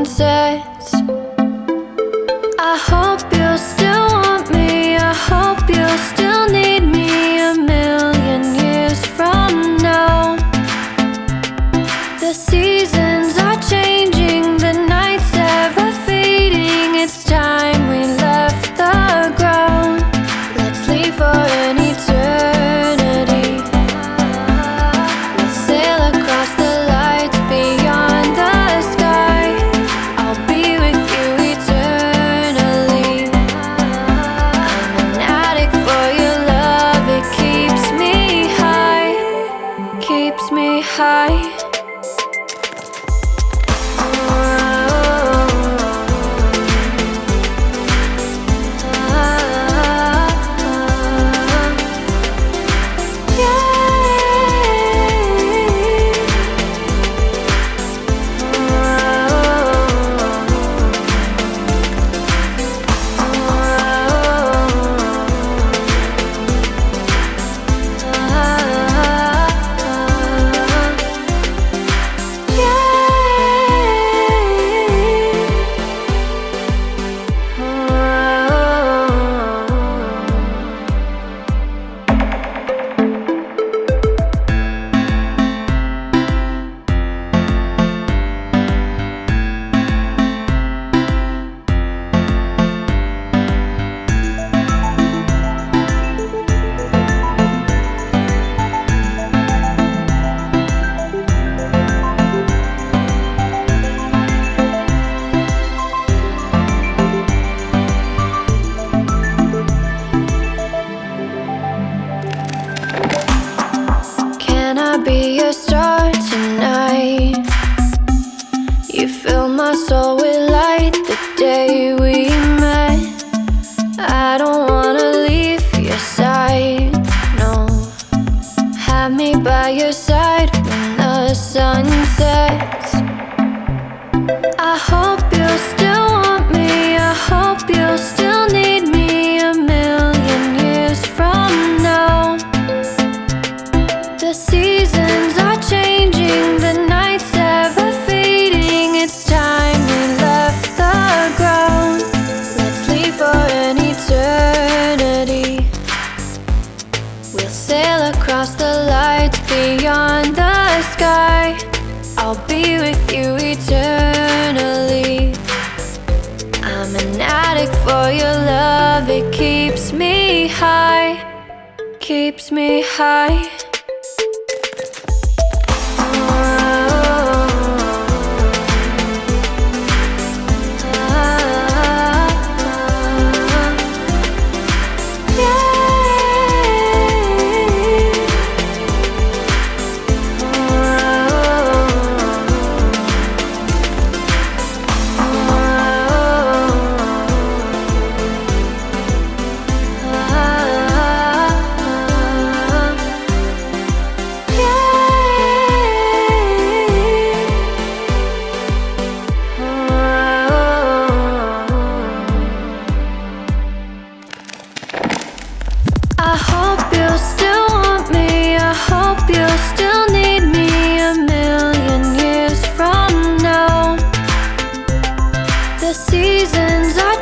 sets. I hope you'll still want me, I hope you'll still need me 1,000,000 years from now. The seasons are changing, the nights ever fading. It's time we left the ground. Let's leave for an eternity. We'll sail across the lights beyond the sky. I'll be with you eternally. I'm an addict for your love, it keeps me high, keeps me high. Can I be your star tonight? You fill my soul with light the day we met. I don't wanna leave your side, no. Have me by your side when the sun sets. I hope you'll still want me, I hope you'll still need me 1,000,000 years from now. The seasons are changing, the nights ever fading. It's time we left the ground. Let's leave for an eternity. We'll sail across the lights beyond the sky. I'll be with you eternally. I'm an addict for your love, it keeps me high, keeps me high. I hope you'll still want me, I hope you'll still need me 1,000,000 years from now. The seasons are